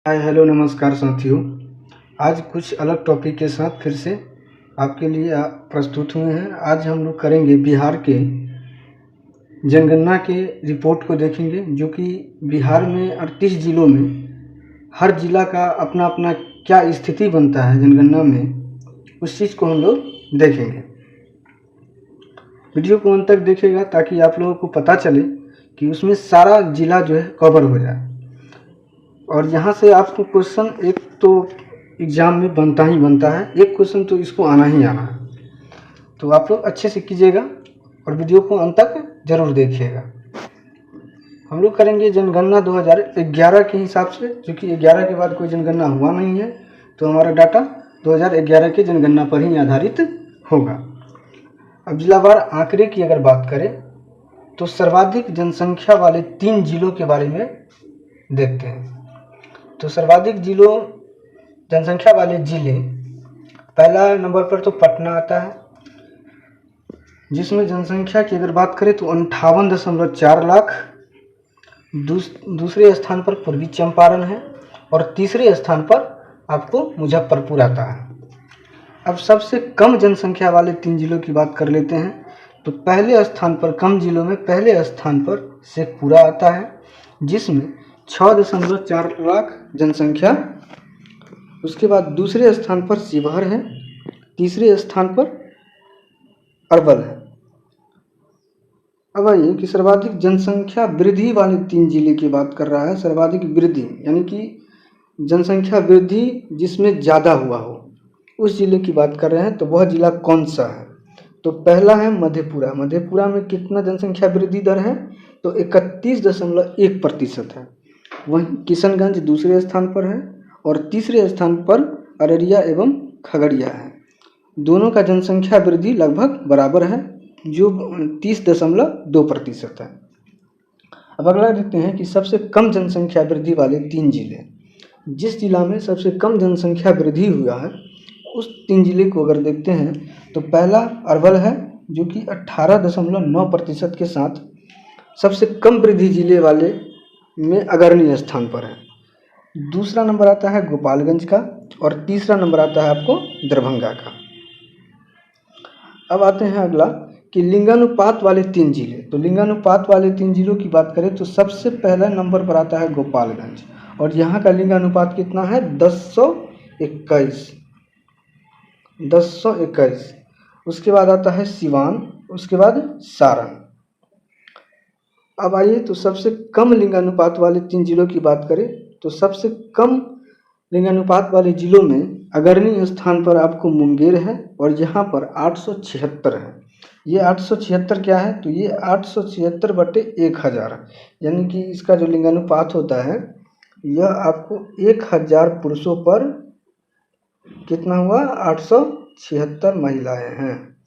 Hi hello नमस्कार साथियों। आज कुछ अलग टॉपिक के साथ फिर से आपके लिए प्रस्तुत हुए हैं। आज हम लोग करेंगे बिहार के जनगणना के रिपोर्ट को देखेंगे, जो कि बिहार में 38 ज़िलों में हर ज़िला का अपना अपना क्या स्थिति बनता है जनगणना में, उस चीज़ को हम लोग देखेंगे। वीडियो को अंत तक देखिएगा ताकि आप लोगों को पता चले कि उसमें सारा ज़िला जो है कवर हो जाए। और यहाँ से आपको क्वेश्चन एक तो एग्ज़ाम में बनता ही बनता है, एक क्वेश्चन तो इसको आना ही आना है। तो आप लोग अच्छे से कीजिएगा और वीडियो को अंत तक ज़रूर देखिएगा। हम लोग करेंगे जनगणना 2011 के हिसाब से, क्योंकि 11 के बाद कोई जनगणना हुआ नहीं है, तो हमारा डाटा 2011 के जनगणना पर ही आधारित होगा। अब जिलावार आंकड़े की अगर बात करें तो सर्वाधिक जनसंख्या वाले 3 जिलों के बारे में देखते हैं। तो सर्वाधिक जिलों जनसंख्या वाले जिले, पहला नंबर पर तो पटना आता है, जिसमें जनसंख्या की अगर बात करें तो 58.4 लाख। दूसरे स्थान पर पूर्वी चंपारण है और तीसरे स्थान पर आपको मुजफ्फरपुर आता है। अब सबसे कम जनसंख्या वाले 3 जिलों की बात कर लेते हैं। तो पहले स्थान पर, कम जिलों में पहले स्थान पर शेखपुरा आता है, जिसमें 6.4 लाख जनसंख्या। उसके बाद दूसरे स्थान पर शिवहर है, तीसरे स्थान पर अरवल है। अब आइए कि सर्वाधिक जनसंख्या वृद्धि वाले 3 जिले की बात कर रहा है। सर्वाधिक वृद्धि यानी कि जनसंख्या वृद्धि जिसमें ज़्यादा हुआ हो, उस जिले की बात कर रहे हैं। तो वह जिला कौन सा है? तो पहला है मधेपुरा। मधेपुरा में कितना जनसंख्या वृद्धि दर है? तो 31.1% है। वहीं किशनगंज दूसरे स्थान पर है और तीसरे स्थान पर अररिया एवं खगड़िया है। दोनों का जनसंख्या वृद्धि लगभग बराबर है, जो 30.2% है। अब अगला देखते हैं कि सबसे कम जनसंख्या वृद्धि वाले 3 जिले। जिस जिला में सबसे कम जनसंख्या वृद्धि हुआ है, उस 3 जिले को अगर देखते हैं तो पहला अरवल है, जो कि 18.9% के साथ सबसे कम वृद्धि जिले वाले में अग्रणी स्थान पर है। दूसरा नंबर आता है गोपालगंज का और तीसरा नंबर आता है आपको दरभंगा का। अब आते हैं अगला कि लिंगानुपात वाले 3 जिले। तो लिंगानुपात वाले 3 जिलों की बात करें तो सबसे पहला नंबर पर आता है गोपालगंज और यहाँ का लिंगानुपात कितना है? 1021। उसके बाद आता है सिवान, उसके बाद सारण। अब आइए तो सबसे कम लिंगानुपात वाले 3 जिलों की बात करें तो सबसे कम लिंगानुपात वाले जिलों में अग्रणी स्थान पर आपको मुंगेर है और यहाँ पर 876 है। ये 876 क्या है? तो ये 876/1000, यानी कि इसका जो लिंगानुपात होता है यह आपको 1000 पुरुषों पर कितना हुआ? 876 महिलाएं हैं।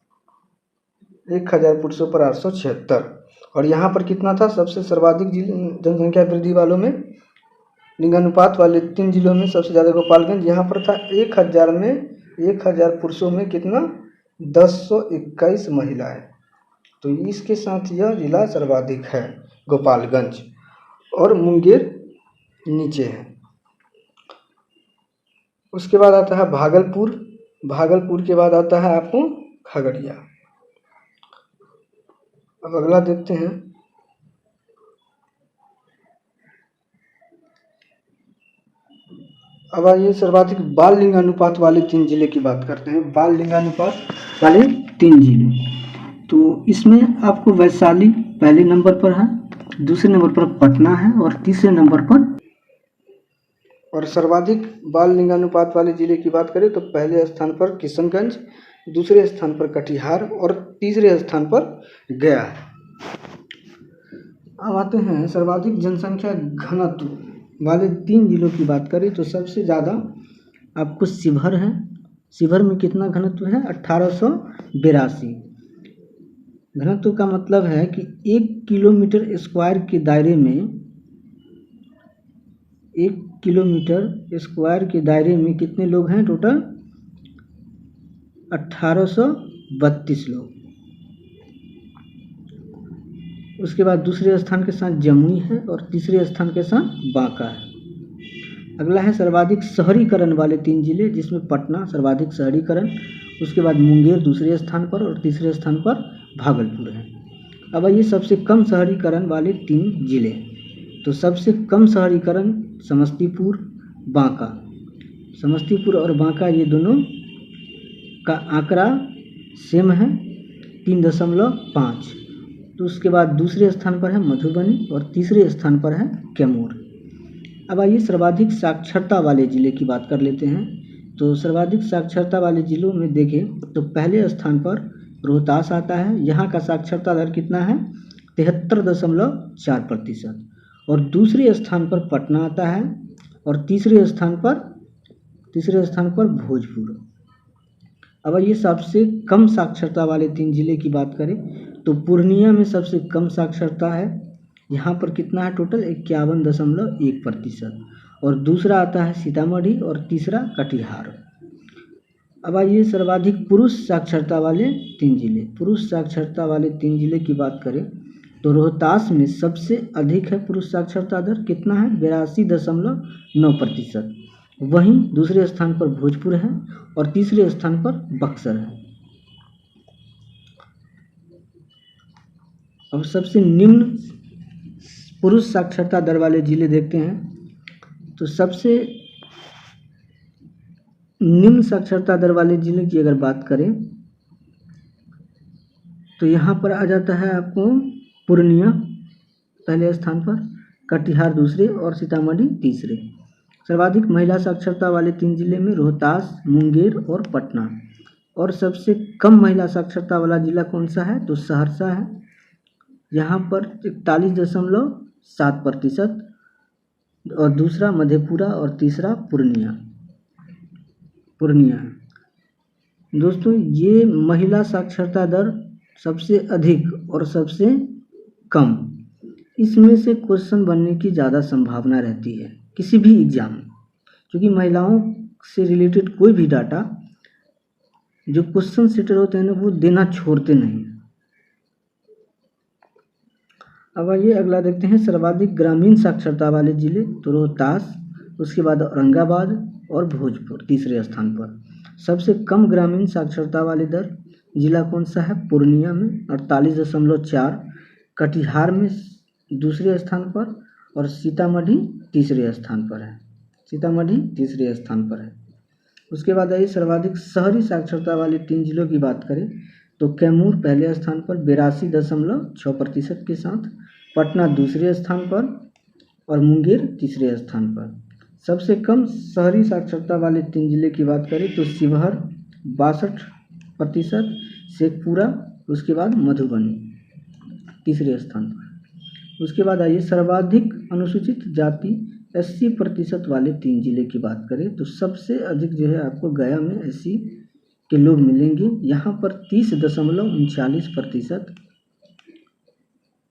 1000 पुरुषों पर 876। और यहाँ पर कितना था? सबसे सर्वाधिक जनसंख्या वृद्धि वालों में, लिंगानुपात वाले 3 जिलों में सबसे ज़्यादा गोपालगंज, यहाँ पर था 1000 में, 1000 पुरुषों में कितना? 1021 महिलाएं। तो इसके साथ यह जिला सर्वाधिक है गोपालगंज, और मुंगेर नीचे है। उसके बाद आता है भागलपुर। भागलपुर के बाद आता है आपको खगड़िया। अब अगला देखते हैं। अब आइए सर्वाधिक बाल लिंगानुपात वाले 3 जिले की बात करते हैं। बाल लिंगानुपात वाले 3 जिले, तो इसमें आपको वैशाली पहले नंबर पर है, दूसरे नंबर पर पटना है और तीसरे नंबर पर। और सर्वाधिक बाल लिंगानुपात वाले जिले की बात करें तो पहले स्थान पर किशनगंज, दूसरे स्थान पर कटिहार और तीसरे स्थान पर गया है। अब आते हैं सर्वाधिक जनसंख्या घनत्व वाले 3 जिलों की बात करें तो सबसे ज़्यादा आपको शिवहर है। शिवहर में कितना घनत्व है? 1882। घनत्व का मतलब है कि 1 किलोमीटर स्क्वायर के दायरे में, 1 किलोमीटर स्क्वायर के दायरे में कितने लोग हैं टोटल? 1832 लोग। उसके बाद दूसरे स्थान के साथ जमुई है और तीसरे स्थान के साथ बांका है। अगला है सर्वाधिक शहरीकरण वाले 3 जिले, जिसमें पटना सर्वाधिक शहरीकरण, उसके बाद मुंगेर दूसरे स्थान पर और तीसरे स्थान पर भागलपुर है। अब आइए सबसे कम शहरीकरण वाले 3 जिले। तो सबसे कम शहरीकरण समस्तीपुर, बांका। समस्तीपुर और बांका ये दोनों का आंकड़ा सेम है 3.5। तो उसके बाद दूसरे स्थान पर है मधुबनी और तीसरे स्थान पर है कैमूर। अब आइए सर्वाधिक साक्षरता वाले ज़िले की बात कर लेते हैं। तो सर्वाधिक साक्षरता वाले ज़िलों में देखें तो पहले स्थान पर रोहतास आता है। यहाँ का साक्षरता दर कितना है 73.4%। और दूसरे स्थान पर पटना आता है और तीसरे स्थान पर भोजपुर। अब ये सबसे कम साक्षरता वाले 3 जिले की बात करें तो पूर्णिया में सबसे कम साक्षरता है। यहाँ पर कितना है टोटल 51.1%। और दूसरा आता है सीतामढ़ी और तीसरा कटिहार। अब आइए सर्वाधिक पुरुष साक्षरता वाले 3 जिले। पुरुष साक्षरता वाले 3 जिले की बात करें तो रोहतास में सबसे अधिक है पुरुष साक्षरता दर, कितना है 82.9%। वहीं दूसरे स्थान पर भोजपुर है और तीसरे स्थान पर बक्सर है। अब सबसे निम्न पुरुष साक्षरता दर वाले जिले देखते हैं। तो सबसे निम्न साक्षरता दर वाले जिले की अगर बात करें तो यहाँ पर आ जाता है आपको पूर्णिया पहले स्थान पर, कटिहार दूसरे और सीतामढ़ी तीसरे। सर्वाधिक महिला साक्षरता वाले 3 जिले में रोहतास, मुंगेर और पटना। और सबसे कम महिला साक्षरता वाला जिला कौन सा है तो सहरसा है। यहाँ पर 41.7% और दूसरा मधेपुरा और तीसरा पूर्णिया। दोस्तों ये महिला साक्षरता दर सबसे अधिक और सबसे कम, इसमें से क्वेश्चन बनने की ज़्यादा संभावना रहती है किसी भी एग्जाम में, क्योंकि महिलाओं से रिलेटेड कोई भी डाटा जो क्वेश्चन सेटर होते हैं ना वो देना छोड़ते नहीं। अब आइए अगला देखते हैं सर्वाधिक ग्रामीण साक्षरता वाले जिले। तो रोहतास, उसके बाद औरंगाबाद और भोजपुर तीसरे स्थान पर। सबसे कम ग्रामीण साक्षरता वाले दर जिला कौन सा है पूर्णिया में 48.4, कटिहार में दूसरे स्थान पर और सीतामढ़ी तीसरे स्थान पर है। उसके बाद आइए सर्वाधिक शहरी साक्षरता वाले 3 जिलों की बात करें तो कैमूर पहले स्थान पर 82.6% के साथ, पटना दूसरे स्थान पर और मुंगेर तीसरे स्थान पर। सबसे कम शहरी साक्षरता वाले 3 जिले की बात करें तो शिवहर 62%, शेखपुरा, उसके बाद मधुबनी तीसरे स्थान पर। उसके बाद आइए सर्वाधिक अनुसूचित जाति 80% वाले 3 जिले की बात करें तो सबसे अधिक जो है आपको गया में 80 के लोग मिलेंगे। यहाँ पर 30.39%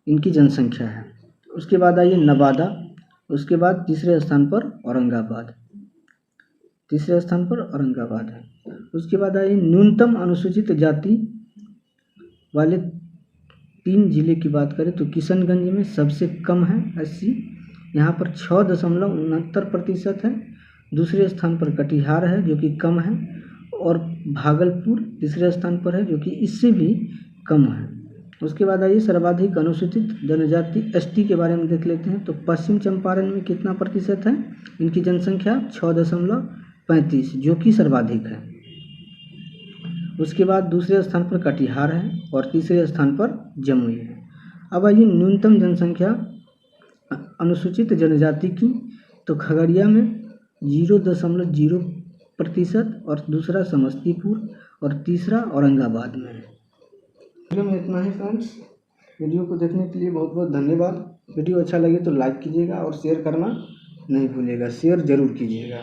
इनकी जनसंख्या है। उसके बाद आइए नवादा, उसके बाद तीसरे स्थान पर औरंगाबाद है। उसके बाद आइए न्यूनतम अनुसूचित जाति वाले 3 जिले की बात करें तो किशनगंज में सबसे कम है 80, यहाँ पर 6.69% है। दूसरे स्थान पर कटिहार है जो कि कम है और भागलपुर तीसरे स्थान पर है जो कि इससे भी कम है। उसके बाद आइए सर्वाधिक अनुसूचित जनजाति एसटी के बारे में देख लेते हैं। तो पश्चिम चंपारण में कितना प्रतिशत है इनकी जनसंख्या 6.35 जो कि सर्वाधिक है। उसके बाद दूसरे स्थान पर कटिहार है और तीसरे स्थान पर जमुई है। अब आइए न्यूनतम जनसंख्या अनुसूचित जनजाति की, तो खगड़िया में 0.0% और दूसरा समस्तीपुर और तीसरा औरंगाबाद में है। वीडियो में इतना ही फ्रेंड्स। वीडियो को देखने के लिए बहुत बहुत धन्यवाद। वीडियो अच्छा लगे तो लाइक कीजिएगा और शेयर करना नहीं भूलिएगा, शेयर ज़रूर कीजिएगा।